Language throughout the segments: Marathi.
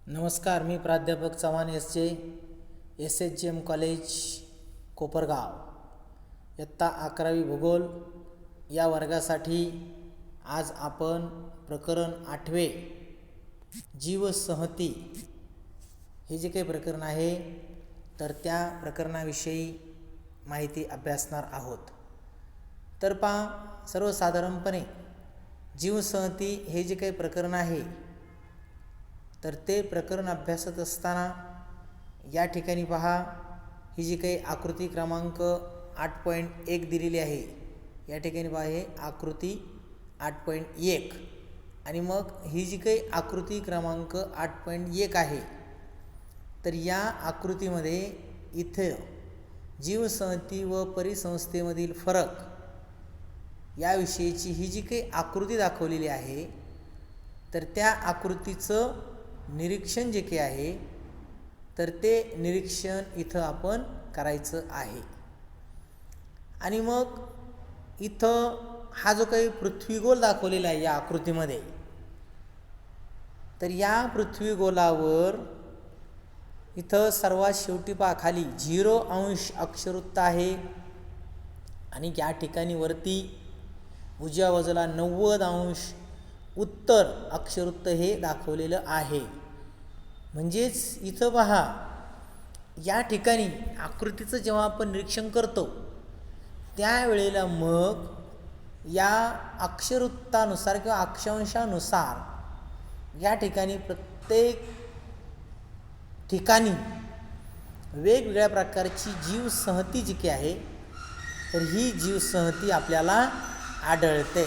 नमस्कार, मी प्राध्यापक Chavan S H G M college Kopargaon इयत्ता 11वी भूगोल या वर्गासाठी आज आपण प्रकरण 8वे जीवसंहती हे जे काही प्रकरण आहे तर त्या प्रकरणाविषयी माहिती अभ्यासणार आहोत. तर पहा, सर्वसाधारणपणे जीवसंहती हे जे काही प्रकरण आहे तर ते प्रकरण अभ्यासत असताना या ठिकाणी पहा, ही जी काही आकृती क्रमांक 8.1 दिलेली आहे, या ठिकाणी पहा हे आकृती 8.1 आणि मग ही जी काही आकृती क्रमांक 8.1 आहे तर या आकृतीमध्ये इथं जीवसंहती व परिसंस्थेमधील फरक याविषयीची ही जी काही आकृती दाखवलेली आहे तर त्या आकृतीचं निरीक्षण जे काही आहे तर ते निरीक्षण इथं आपण करायचं आहे. आणि मग इथं हा जो काही पृथ्वीगोल दाखवलेला आहे या आकृतीमध्ये, तर या पृथ्वीगोलावर इथं सर्वात शेवटी पहा खाली 0° अक्षवृत्त आहे आणि या ठिकाणी वरती उजव्या बाजूला 90° उत्तर अक्षवृत्त हे दाखवलेलं आहे. म्हणजेच इथं पहा, या ठिकाणी आकृतीचं जेव्हा आपण निरीक्षण करतो त्यावेळेला मग या अक्षवृत्तानुसार किंवा अक्षांशानुसार या ठिकाणी प्रत्येक ठिकाणी वेगवेगळ्या प्रकारची जीवसंहती जी काही आहे तर ही जीवसंहती आपल्याला आढळते.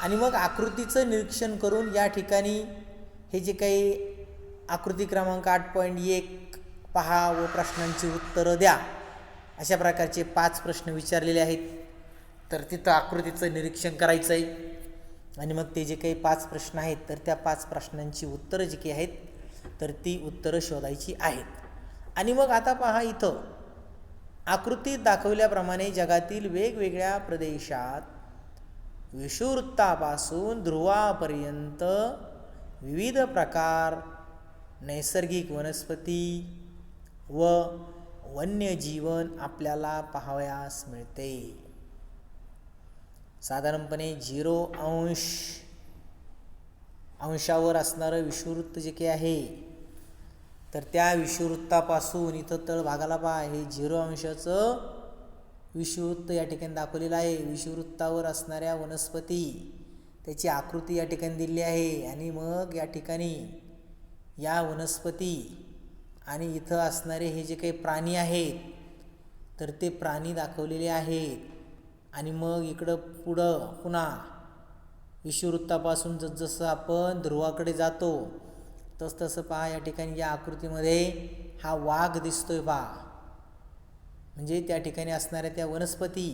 आणि मग आकृतीचं निरीक्षण करून या ठिकाणी हे जे काही आकृती क्रमांक 8.1 पहा व प्रश्नांची उत्तरं द्या अशा प्रकारचे 5 प्रश्न विचारलेले आहेत. तर तिथं आकृतीचं निरीक्षण करायचं आहे आणि मग ते जे काही 5 प्रश्न आहेत तर त्या 5 प्रश्नांची उत्तरं जी काही आहेत तर ती उत्तरं शोधायची आहेत. आणि मग आता पहा, इथं आकृतीत दाखवल्याप्रमाणे जगातील वेगवेगळ्या प्रदेशात विषुववृत्तापासून ध्रुवापर्यंत विविध प्रकार नैसर्गिक वनस्पती व वन्यजीवन आपल्याला पाहावयास मिळते. साधारणपणे 0° असणारं विषुववृत्त जे काही आहे तर त्या विषुववृत्तापासून इथं तळभागाला पहा हे 0° विषुववृत्त या ठिकाणी दाखवलेलं आहे. विषुववृत्तावर असणाऱ्या वनस्पती त्याची आकृती या ठिकाणी दिली आहे आणि मग या ठिकाणी या वनस्पती आणि इथं असणारे हे जे काही प्राणी आहेत तर ते प्राणी दाखवलेले आहेत. आणि मग इकडं पुढं पुन्हा विषुववृत्तापासून जसजसं आपण ध्रुवाकडे जातो तसतसं पहा या ठिकाणी या आकृतीमध्ये हा वाघ दिसतोय पहा. म्हणजे त्या ठिकाणी असणाऱ्या त्या वनस्पती,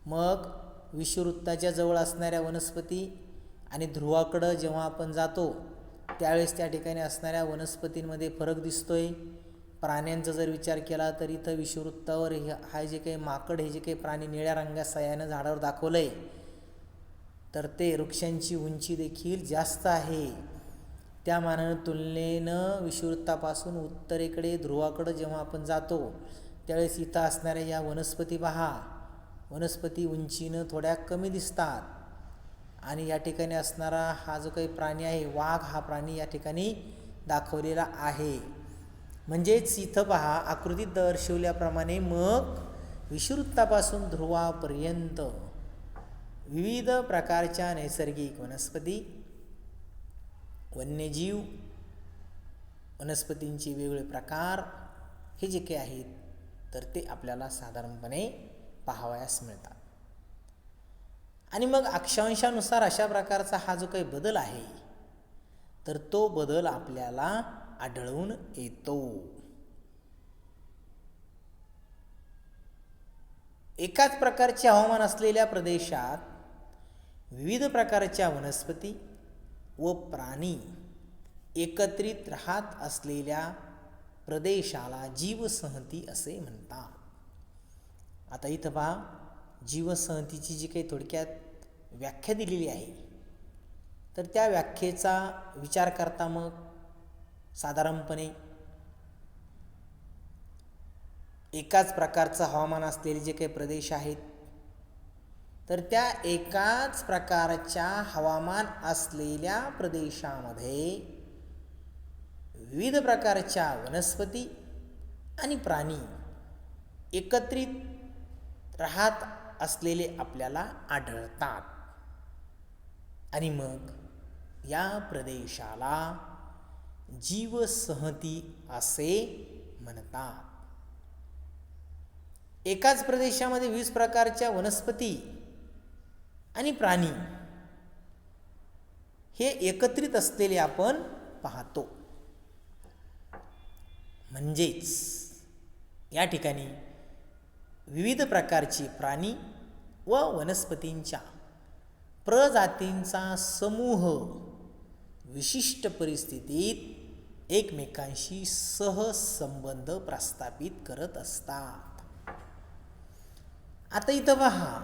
मग विषुववृत्ताच्या जवळ असणाऱ्या वनस्पती आणि ध्रुवाकडं जेव्हा आपण जातो त्यावेळेस त्या ठिकाणी असणाऱ्या वनस्पतींमध्ये फरक दिसतोय. प्राण्यांचा जर विचार केला तर इथं विषुववृत्तावर हा जे काही माकड हे जे काही प्राणी निळ्या रंगाच्या साह्यानं झाडावर दाखवलं आहे तर ते वृक्षांची उंची देखील जास्त आहे. त्या मानानं तुलनेनं विषुववृत्तापासून उत्तरेकडे ध्रुवाकडं जेव्हा आपण जातो त्यावेळेस इथं असणाऱ्या या वनस्पती पहा, वनस्पती उंचीनं थोड्या कमी दिसतात. आणि या ठिकाणी असणारा हा जो काही प्राणी आहे वाघ, हा प्राणी या ठिकाणी दाखवलेला आहे. म्हणजेच इथं पहा आकृतीत दर्शवल्याप्रमाणे मग विषुववृत्तापासून ध्रुवापर्यंत विविध प्रकारच्या नैसर्गिक वनस्पती, वन्यजीव, वनस्पतींचे वेगवेगळे प्रकार हे जे काही आहेत तर ते आपल्याला साधारणपणे पाहावयास मिळतात. आणि मग अक्षांशानुसार अशा प्रकारचा हा जो काही बदल आहे तर तो बदल आपल्याला आढळून येतो. एकाच प्रकारचे हवामान असलेल्या प्रदेशात विविध प्रकारच्या वनस्पती व प्राणी एकत्रित राहत असलेल्या प्रदेशाला जीवसंहती असे म्हणतात. आता इथं पहा, जीवसंहतीची जी काही थोडक्यात व्याख्या दिलेली आहे तर त्या व्याख्येचा विचार करता मग साधारणपणे एकाच प्रकारचं हवामान असलेले जे काही प्रदेश आहेत, तर त्या एकाच प्रकारच्या हवामान असलेल्या प्रदेशामध्ये विविध प्रकारच्या वनस्पती आणि प्राणी एकत्रित राहत असलेले आपल्याला आढळतात. आणि मग या प्रदेशाला जीवसंहती असे म्हणतात. एकाच प्रदेशामध्ये 20 प्रकारच्या वनस्पती आणि प्राणी हे एकत्रित असलेले आपण पाहतो. म्हणजेच या ठिकाणी विविध प्रकारचे प्राणी व वनस्पतींच्या प्रजातींचा समूह विशिष्ट परिस्थितीत एकमेकांशी सहसंबंध प्रस्थापित करत असतात. आता इथं पहा,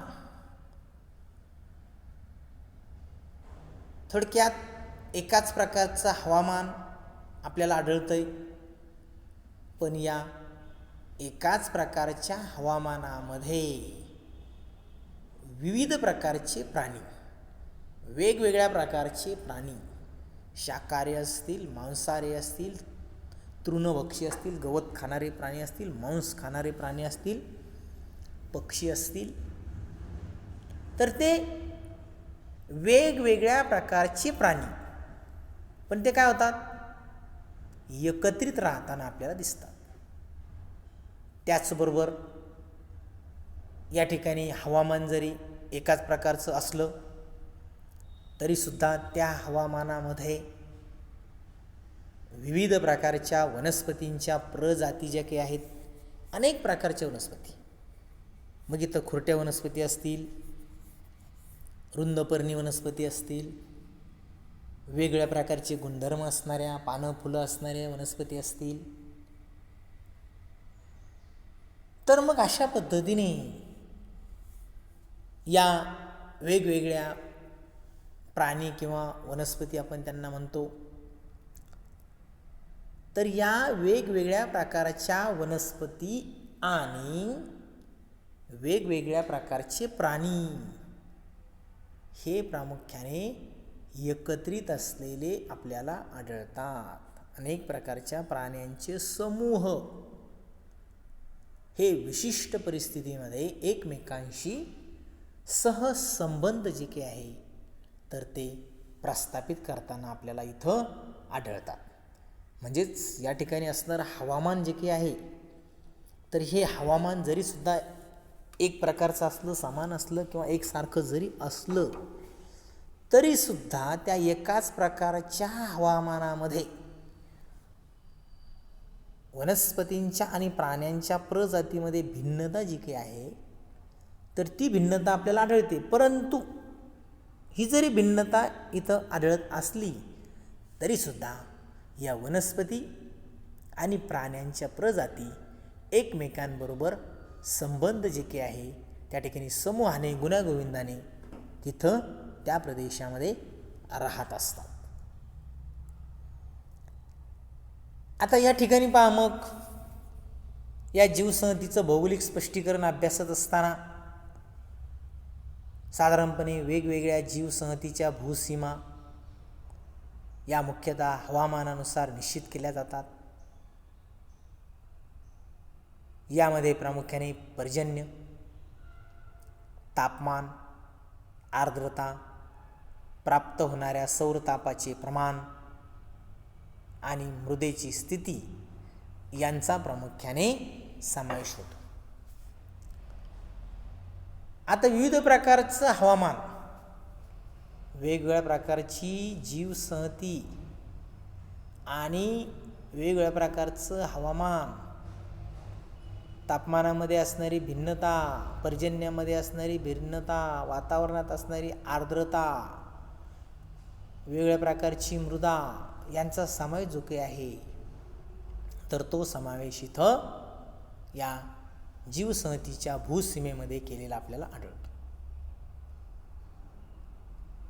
थोडक्यात एकाच प्रकारचं हवामान आपल्याला आढळतंय, पण या एकाच प्रकारच्या हवामानामध्ये विविध प्रकारचे प्राणी, वेगवेगळ्या प्रकारचे प्राणी, शाकाहारी असतील, मांसाहारी असतील, तृणभक्षी असतील, गवत खाणारे प्राणी असतील, मांस खाणारे प्राणी असतील, पक्षी असतील, तर ते वेगवेगळ्या प्रकारचे प्राणी, पण ते काय होतात, एकत्रित राहताना आपल्याला दिसतात. त्याचबरोबर या ठिकाणी हवामान जरी एकाच प्रकारचं असलं तरीसुद्धा त्या हवामानामध्ये विविध प्रकारच्या वनस्पतींच्या प्रजाती ज्या काही आहेत, अनेक प्रकारच्या वनस्पती, मग इथं खुरट्या वनस्पती असतील, रुंदपर्णी वनस्पती असतील, वेगवेगळ्या प्रकारचे गुणधर्म असणाऱ्या, पानं फुलं असणाऱ्या वनस्पती असतील, तर मग अशा पद्धतीने या वेगवेगळ्या प्राणी किंवा वनस्पती आपण त्यांना म्हणतो, तर या वेगवेगळ्या प्रकारच्या वनस्पती आणि वेगवेगळ्या प्रकारचे प्राणी हे प्रामुख्याने एकत्रित असलेले आपल्याला आढळतात. अनेक प्रकारच्या प्राण्यांचे समूह हे विशिष्ट परिस्थितीमध्ये एकमेकांशी सहसंबंध जे काही आहे तर ते प्रस्थापित करताना आपल्याला इथं आढळतात. म्हणजेच या ठिकाणी असणारं हवामान जे काही आहे, तर हे हवामान जरी सुद्धा एक प्रकारचं असलं, समान असलं किंवा एकसारखं जरी असलं तरीसुद्धा त्या एकाच प्रकारच्या हवामानामध्ये वनस्पतींच्या आणि प्राण्यांच्या प्रजातीमध्ये भिन्नता जी काही आहे, तर ती भिन्नता आपल्याला आढळते. परंतु ही जरी भिन्नता इथं आढळत असली तरीसुद्धा या वनस्पती आणि प्राण्यांच्या प्रजाती एकमेकांबरोबर संबंध जे काही आहे त्या ठिकाणी समूहाने, गुण्यागोविंदाने तिथं त्या प्रदेशामध्ये राहत असतात. आता या ठिकाणी पहा, मग या जीवसंहतीचं भौगोलिक स्पष्टीकरण अभ्यासत असताना साधारणपणे वेगवेगळ्या जीवसंहतीच्या भूसीमा या मुख्यतः हवामानानुसार निश्चित केल्या जातात. यामध्ये प्रामुख्याने पर्जन्य, तापमान, आर्द्रता, प्राप्त होणाऱ्या सौरतापाचे प्रमाण आणि मृदेची स्थिती यांचा प्रामुख्याने समावेश होतो. आता विविध प्रकारचं हवामान, वेगवेगळ्या प्रकारची जीवसंहती आणि वेगवेगळ्या प्रकारचं हवामान, तापमानामध्ये असणारी भिन्नता, पर्जन्यामध्ये असणारी भिन्नता, वातावरणात असणारी आर्द्रता, वेगवेगळ्या प्रकारची मृदा यांचा समावेश जो काही आहे तर तो समावेश इथं या जीवसंहतीच्या भूसीमेमध्ये केलेला आपल्याला आढळतो.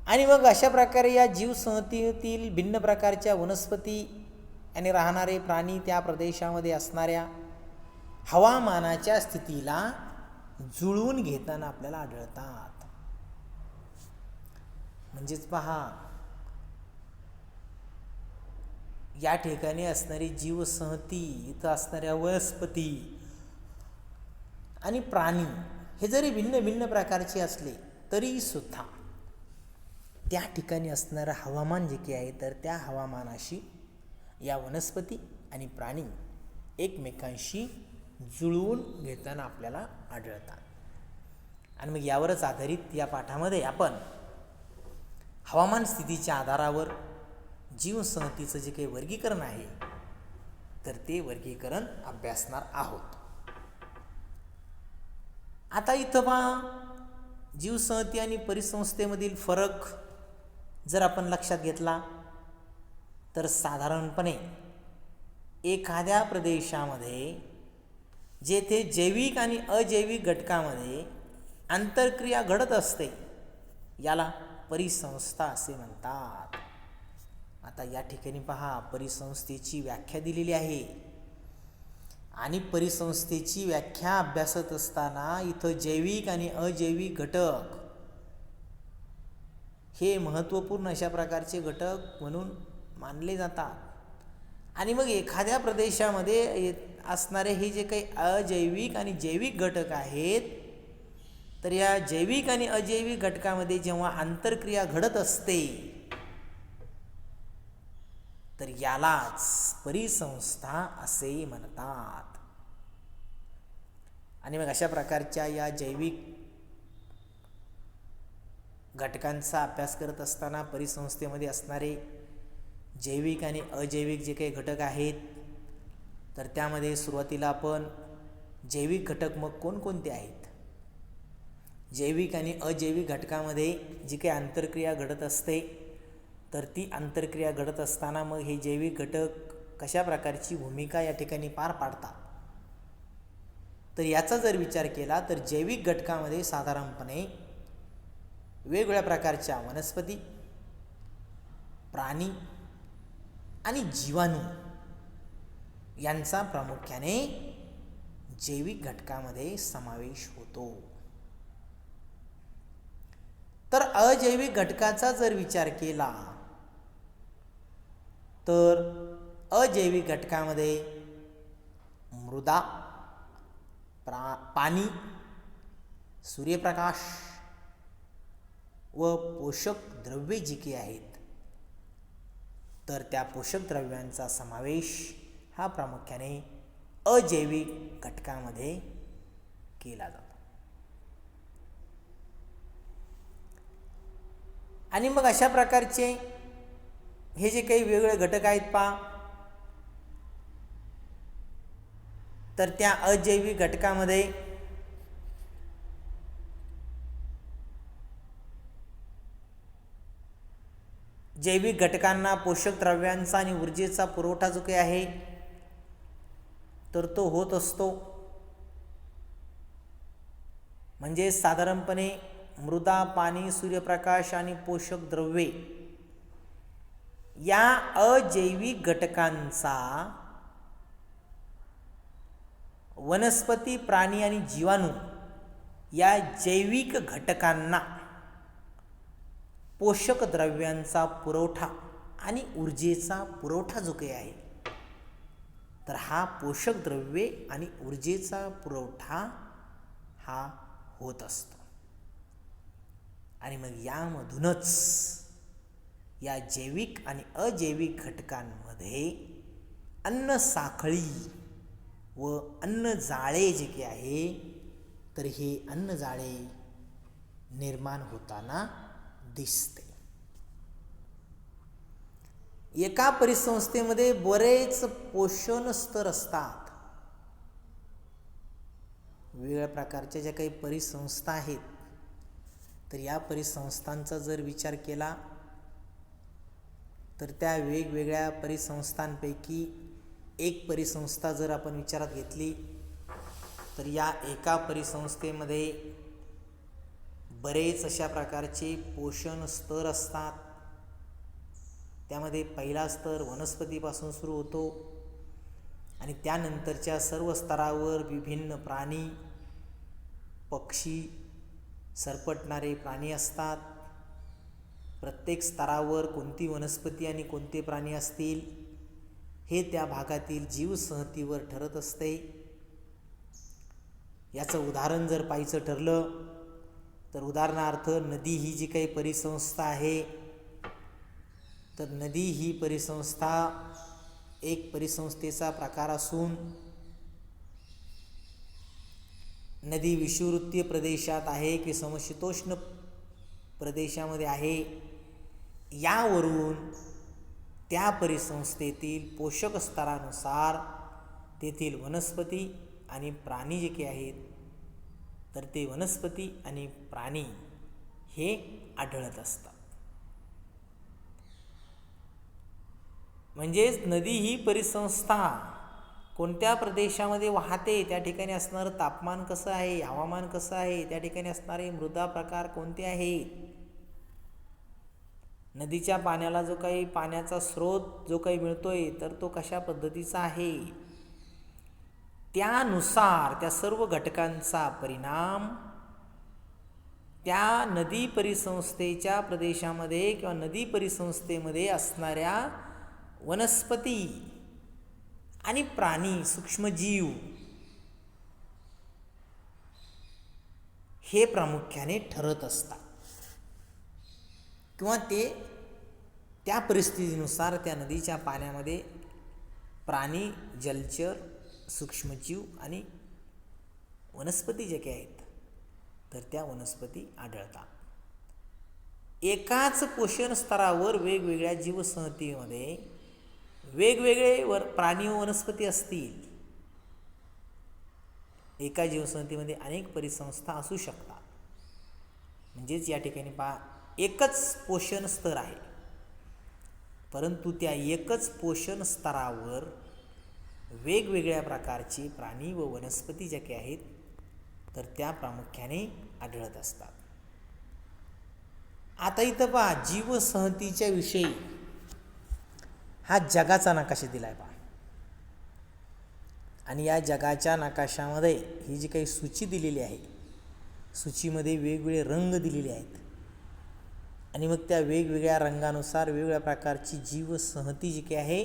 आणि मग अशा प्रकारे या जीवसंहतीतील भिन्न प्रकारच्या वनस्पती आणि राहणारे प्राणी त्या प्रदेशामध्ये असणाऱ्या हवामानाच्या स्थितीला जुळवून घेताना आपल्याला आढळतात. म्हणजेच पहा, या ठिकाणी असणारी जीवसंहती, इथं असणाऱ्या वनस्पती आणि प्राणी हे जरी भिन्न भिन्न प्रकारचे असले तरी सुद्धा त्या ठिकाणी असणारं हवामान जे काही आहे, तर त्या हवामानाशी या वनस्पती आणि प्राणी एकमेकांशी जुळवून घेताना आपल्याला आढळतात. आणि मग यावरच आधारित या पाठामध्ये आपण हवामान स्थितीच्या आधारावर जीवसंहतीचं जे काही वर्गीकरण आहे, तर ते वर्गीकरण अभ्यासणार आहोत. आता इथं पहा, जीवसंहती आणि परिसंस्थेमधील फरक जर आपण लक्षात घेतला तर साधारणपणे एखाद्या प्रदेशामध्ये जेथे जैविक आणि अजैविक घटकामध्ये आंतरक्रिया घडत असते याला परिसंस्था असे म्हणतात. आता या ठिकाणी पहा, परिसंस्थेची व्याख्या दिलेली आहे आणि परिसंस्थेची व्याख्या अभ्यासत असताना इथं जैविक आणि अजैविक घटक हे महत्त्वपूर्ण अशा प्रकारचे घटक म्हणून मानले जातात. आणि मग एखाद्या प्रदेशामध्ये असणारे हे जे काही अजैविक आणि जैविक घटक आहेत, तर या जैविक आणि अजैविक घटकामध्ये जेव्हा आंतरक्रिया घडत असते तर यालाच परिसंस्था असे म्हणतात. आणि मग अशा प्रकारच्या या जैविक घटकांचा अभ्यास करत असताना परिसंस्थेमध्ये असणारे जैविक आणि अजैविक जे काही घटक आहेत, तर त्यामध्ये सुरुवातीला आपण जैविक घटक मग कोणकोणते आहेत, जैविक आणि अजैविक घटकामध्ये जी काही आंतरक्रिया घडत असते, तर ती आंतरक्रिया घडत असताना मग हे जैविक घटक कशा प्रकारची भूमिका या ठिकाणी पार पाडतात, तर याचा जर विचार केला तर जैविक घटकामध्ये साधारणपणे वेगवेगळ्या प्रकारच्या वनस्पती, प्राणी आणि जीवाणू यांचा प्रामुख्याने जैविक घटकामध्ये समावेश होतो. तर अजैविक घटकाचा जर विचार केला तर अजैविक घटकामध्ये मृदा, पाणी, सूर्यप्रकाश व पोषक द्रव्ये जी काही आहेत, तर त्या पोषक द्रव्यांचा समावेश हा प्रामुख्याने अजैविक घटकामध्ये केला जातो. आणि मग अशा प्रकारचे हे जे काही वेगवेगळे घटक आहेत पहा, तर त्या अजैविक घटकामध्ये जैविक घटकांना पोषक द्रव्यांचा आणि ऊर्जेचा पुरवठा जो काही आहे तर तो होत असतो. म्हणजे साधारणपणे मृदा, पाणी, सूर्यप्रकाश आणि पोषक द्रव्ये या अजैविक घटकांचा वनस्पती, प्राणी आणि जीवाणू या जैविक घटकांना पोषक द्रव्यांचा पुरवठा आणि ऊर्जेचा पुरवठा जो काही आहे, तर हा पोषक द्रव्ये आणि ऊर्जेचा पुरवठा हा होत असतो. आणि मग यामधूनच या जैविक आणि अजैविक घटकांमध्ये अन्न साखळी व अन्न जाळे जे काही आहे, तर हे अन्न जाळे निर्माण होताना दिसते. एका परिसंस्थेमध्ये बरेच पोषण स्तर असतात. वेगवेगळ्या प्रकारच्या ज्या काही परिसंस्था आहेत, तर या परिसंस्थांचा जर विचार केला तर त्या वेगवेगळ्या परिसंस्थांपैकी एक परिसंस्था जर आपण विचारात घेतली तर या एका परिसंस्थेमध्ये बरेच अशा प्रकारचे पोषण स्तर असतात. त्यामध्ये पहिला स्तर वनस्पतीपासून सुरू होतो आणि त्यानंतरच्या सर्व स्तरावर विभिन्न प्राणी, पक्षी, सरपटणारे प्राणी असतात. प्रत्येक स्तरावर कोणती वनस्पती आणि कोणते प्राणी असतील हे त्या भागातील जीवसंहतीवर ठरत असते. याचं उदाहरण जर पाहायचं ठरलं तर उदाहरणार्थ नदी ही जी काही परिसंस्था आहे, तर नदी ही परिसंस्था एक परिसंस्थेचा प्रकार असून नदी विषुववृत्तीय प्रदेशात आहे की समशीतोष्ण प्रदेशामध्ये आहे, यावरून त्या परिसंस्थेतील पोषक स्तरानुसार तेथील वनस्पती आणि प्राणी जे काही आहेत, तर ते वनस्पती आणि प्राणी हे आढळत असतात. म्हणजेच नदी ही परिसंस्था कोणत्या प्रदेशामध्ये वाहते, त्या ठिकाणी असणारं तापमान कसं आहे, हवामान कसं आहे, त्या ठिकाणी असणारे मृदा प्रकार कोणते आहेत, नदीच्या पाण्याला जो काही पाण्याचा स्रोत जो काही मिळतोय तर तो कशा पद्धतीचा आहे, त्यानुसार त्या सर्व घटकांचा परिणाम त्या नदी परिसंस्थेच्या प्रदेशामध्ये किंवा नदी परिसंस्थेमध्ये असणाऱ्या वनस्पती आणि प्राणी, सूक्ष्मजीव हे प्रामुख्याने ठरत असतात किंवा ते त्या परिस्थितीनुसार त्या नदीच्या पाण्यामध्ये प्राणी, जलचर, सूक्ष्मजीव आणि वनस्पती जे काही आहेत तर त्या वनस्पती आढळतात. एकाच पोषण स्तरावर वेगवेगळ्या जीवसंहतीमध्ये वेगवेगळे प्राणी व वनस्पती असतील. एका जीवसंहतीमध्ये अनेक परिसंस्था असू शकतात. म्हणजेच या ठिकाणी पहा, एकच पोषण स्तर आहे, परंतु त्या एकच पोषण स्तरावर वेगवेगळ्या प्रकारची प्राणी व वनस्पती ज्या काही आहेत तर त्या प्रामुख्याने आढळत असतात. आता इथं पहा, जीवसंहतीच्या विषयी हा जगाचा नकाशा दिला आहे पहा, आणि या जगाच्या नकाशामध्ये ही जी काही सूची दिलेली आहे, सूचीमध्ये वेगवेगळे रंग दिलेले आहेत आणि मग त्या वेगवेगळ्या रंगानुसार वेगवेगळ्या प्रकारची जीवसंहती जी काही आहे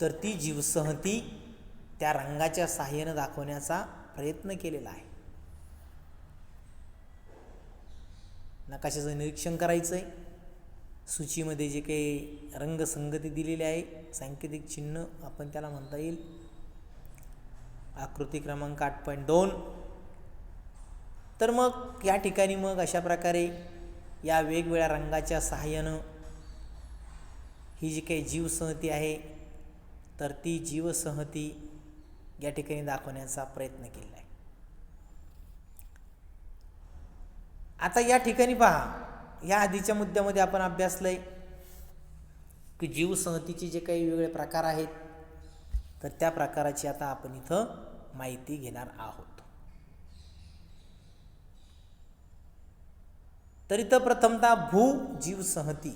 तर ती जीवसंहती त्या रंगाच्या साहाय्याने दाखवण्याचा प्रयत्न केलेला आहे. नकाशाचं निरीक्षण करायचं आहे. सूचीमध्ये जे काही रंगसंगती दिलेली आहे, सांकेतिक चिन्ह आपण त्याला म्हणता येईल. आकृती क्रमांक 8.2. तर मग या ठिकाणी मग अशा प्रकारे या वेगवेगळ्या रंगाच्या सहाय्यानं ही जी काही जीवसंहती आहे तर ती जीवसंहती या ठिकाणी दाखवण्याचा प्रयत्न केला आहे. आता या ठिकाणी पहा, या आधीच्या मुद्द्यामध्ये आपण अभ्यासलंय की जीवसंहतीचे जे काही वेगवेगळे प्रकार आहेत तर त्या प्रकाराची आता आपण इथं माहिती घेणार आहोत. तर इथं प्रथमतः भूजीवसंहती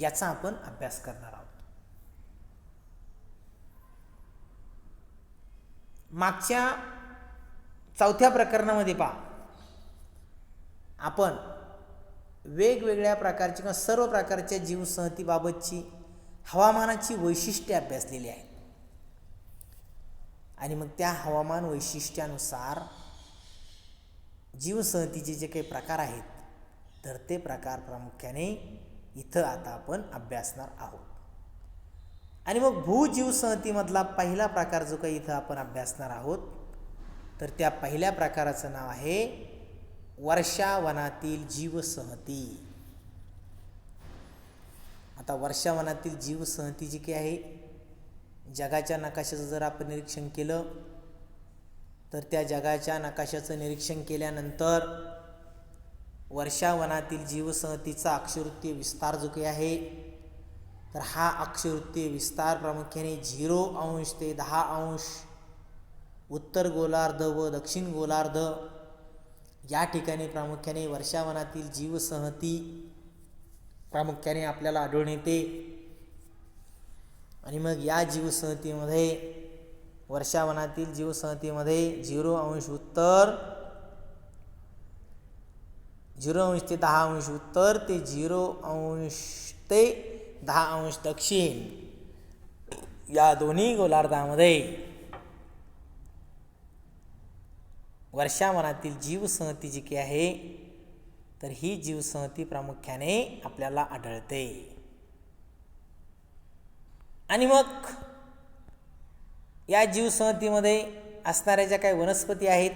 याचा आपण अभ्यास करणार आहोत. मागच्या चौथ्या प्रकरणामध्ये पहा, आपण वेगवेगळ्या प्रकारची किंवा सर्व प्रकारच्या जीवसंहतीबाबतची हवामानाची वैशिष्ट्ये अभ्यासलेली आहेत आणि मग त्या हवामान वैशिष्ट्यानुसार जीवसंहतीचे जे काही प्रकार आहेत तर ते प्रकार प्रामुख्याने इथं आता आपण अभ्यासणार आहोत. आणि मग भूजीवसंहतीमधला पहिला प्रकार जो काही इथं आपण अभ्यासणार आहोत तर त्या पहिल्या प्रकाराचं नाव आहे वर्षावनातील जीवसंहती. आता वर्षावनातील जीवसंहती जी काही आहे, जगाच्या नकाशाचं जर आपण निरीक्षण केलं तर त्या जगाच्या नकाशाचं निरीक्षण केल्यानंतर वर्षावनातील जीवसंहतीचा अक्षवृत्तीय विस्तार जो काही आहे तर हा अक्षवृत्तीय विस्तार प्रामुख्याने 0° ते 10°, उत्तर गोलार्ध व दक्षिण गोलार्ध या ठिकाणी प्रामुख्याने वर्षावनातील जीवसंहती प्रामुख्याने आपल्याला आढळून येते. आणि मग या जीवसंहतीमध्ये, वर्षावनातील जीवसंहतीमध्ये 0° उत्तर, 0° ते 10° उत्तर ते 0° ते 10° दक्षिण या दोन्ही गोलार्धामध्ये वर्षावनातील जीवसंहती जी काही आहे, तर ही जीवसंहती प्रामुख्याने आपल्याला आढळते. आणि मग या जीवसंहतीमध्ये असणाऱ्या ज्या काही वनस्पती आहेत,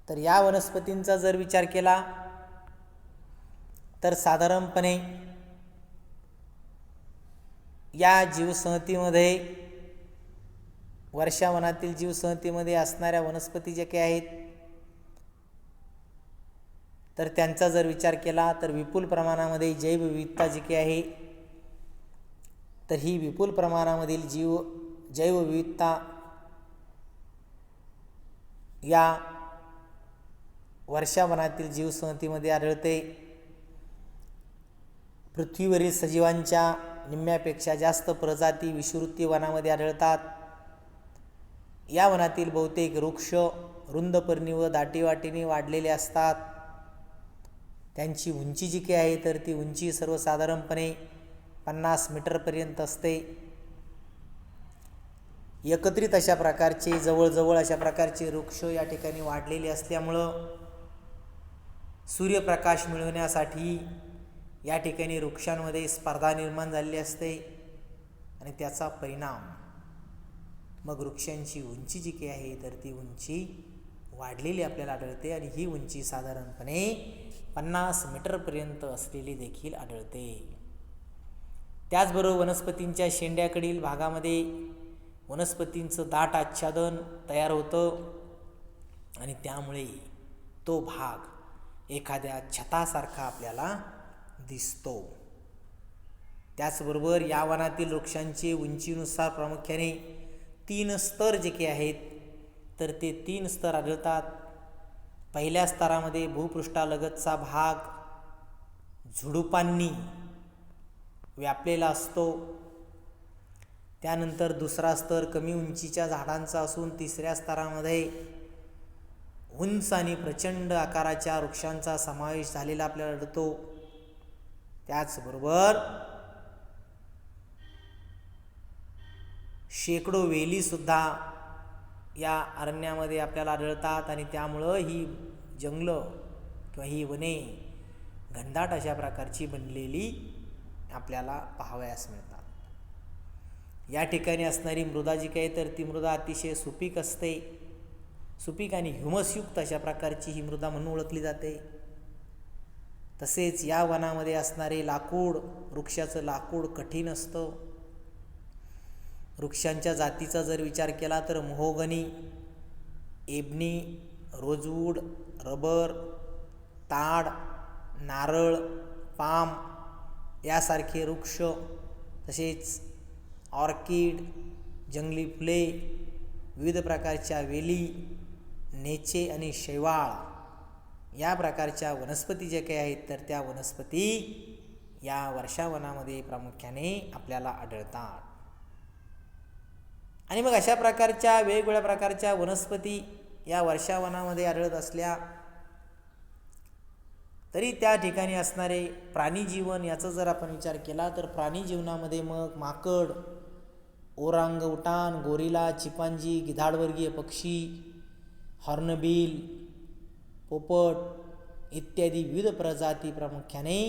तर या वनस्पतींचा जर विचार केला तर साधारणपणे या जीवसंहतीमध्ये, वर्षावनातील जीवसंहतीमध्ये असणाऱ्या वनस्पती जे काही आहेत, तर त्यांचा जर विचार केला तर विपुल प्रमाणामध्ये जैवविविधता जी काही आहे, तर ही विपुल प्रमाणामधील जैवविविधता या वर्षावनातील जीवसंहतीमध्ये आढळते. पृथ्वीवरील सजीवांच्या निम्म्यापेक्षा जास्त प्रजाती विषुववृत्तीय वनामध्ये आढळतात. या वनातील बहुतेक वृक्ष रुंद पर्णी व दाटीवाटीने वाढलेले असतात. त्यांची उंची जी काही आहे, तर ती उंची सर्वसाधारणपणे 50 मीटरपर्यंत असते. एकत्रित अशा प्रकारचे, जवळजवळ अशा प्रकारचे वृक्ष या ठिकाणी वाढलेले असल्यामुळं सूर्यप्रकाश मिळवण्यासाठी या ठिकाणी वृक्षांमध्ये स्पर्धा निर्माण झालेली असते. आणि त्याचा परिणाम मग वृक्षांची उंची जी काही आहे, तर ती उंची वाढलेली आपल्याला आढळते. आणि ही उंची साधारणपणे 50 मीटरपर्यंत असलेली देखील आढळते. त्याचबरोबर वनस्पतींच्या शेंड्याकडील भागामध्ये वनस्पतींचं दाट आच्छादन तयार होतं आणि त्यामुळे तो भाग एखाद्या छतासारखा आपल्याला दिसतो. त्याचबरोबर या वनातील वृक्षांची उंचीनुसार प्रामुख्याने 3 स्तर जे काही आहेत, तर ते 3 स्तर आढळतात. पहिल्या स्तरामध्ये भूपृष्ठालगतचा भाग झुडुपांनी व्यापलेला असतो. त्यानंतर दुसरा स्तर कमी उंचीच्या झाडांचा असून तिसऱ्या स्तरामध्ये उंच आणि प्रचंड आकाराच्या वृक्षांचा समावेश झालेला आपल्याला आढळतो. त्याचबरोबर शेकडो वेलीसुद्धा या अरण्यामध्ये आपल्याला आढळतात. आणि त्यामुळं ही जंगलं किंवा ही वने घनदाट अशा प्रकारची बनलेली आपल्याला पाहावयास मिळतात. या ठिकाणी असणारी मृदा जी काही, तर ती मृदा अतिशय सुपीक असते. सुपीक आणि ह्युमसयुक्त अशा प्रकारची ही मृदा म्हणून ओळखली जाते. तसेच या वनामध्ये असणारे लाकूड, वृक्षाचं लाकूड कठीण असतं. वृक्षांच्या जातीचा जर विचार केला तर महोगनी, एबनी, रोजवूड, रबर, ताड, नारळ, पाम यासारखे वृक्ष, तसेच ऑर्किड, जंगली फुले, विविध प्रकारच्या वेली, नेचे आणि शैवाळ या प्रकारच्या वनस्पती जे काही आहेत, तर त्या वनस्पती या वर्षावनामध्ये प्रामुख्याने आपल्याला आढळतात. आणि मग अशा प्रकारच्या वेगवेगळ्या प्रकारच्या वनस्पती या वर्षावनामध्ये आढळत असल्या तरी त्या ठिकाणी असणारे प्राणीजीवन याचा जर आपण विचार केला तर प्राणीजीवनामध्ये मग माकड, ओरांगउटान, गोरिला, चिंपांझी, गिधाडवर्गीय पक्षी, हॉर्नबिल, पोपट इत्यादी विविध प्रजाती प्रामुख्याने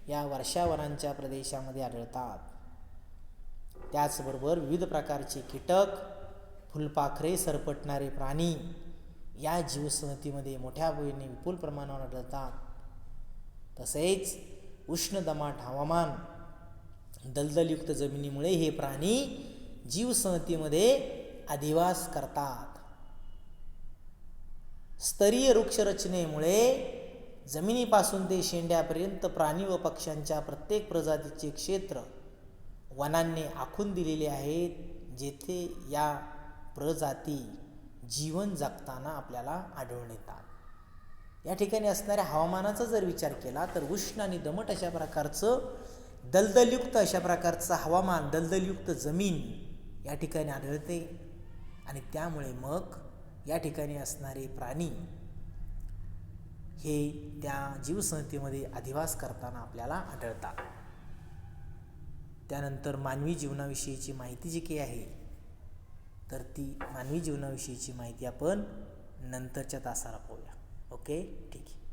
या वर्षावनांच्या प्रदेशामध्ये आढळतात. त्याचबरोबर विविध प्रकारचे कीटक, फुलपाखरे, सरपटणारे प्राणी या जीवसंहतीमध्ये मोठ्या प्रमाणावर विपुल प्रमाणावर आढळतात. तसेच उष्ण दमाट हवामान, दलदलयुक्त जमिनीमुळे हे प्राणी जीवसंहतीमध्ये अधिवास करतात. स्तरीय वृक्षरचनेमुळे जमिनीपासून ते शेंड्यापर्यंत प्राणी व पक्ष्यांच्या प्रत्येक प्रजातीचे क्षेत्र वनांनी आखून दिलेले आहेत, जेथे या प्रजाती जीवन जगताना आपल्याला आढळून येतात. या ठिकाणी असणाऱ्या हवामानाचा जर विचार केला तर उष्ण आणि दमट अशा प्रकारचं दलदलयुक्त अशा प्रकारचं हवामान, दलदलयुक्त जमीन या ठिकाणी आढळते आणि त्यामुळे मग या ठिकाणी असणारे प्राणी हे त्या जीवसंस्थेमध्ये अधिवास करताना आपल्याला आढळतात. त्यानंतर मानवी जीवनाविषयीची माहिती जी काही आहे तर ती मानवी जीवनाविषयीची माहिती आपण नंतरच्या तासाला पाहूया. ओके, ठीक आहे.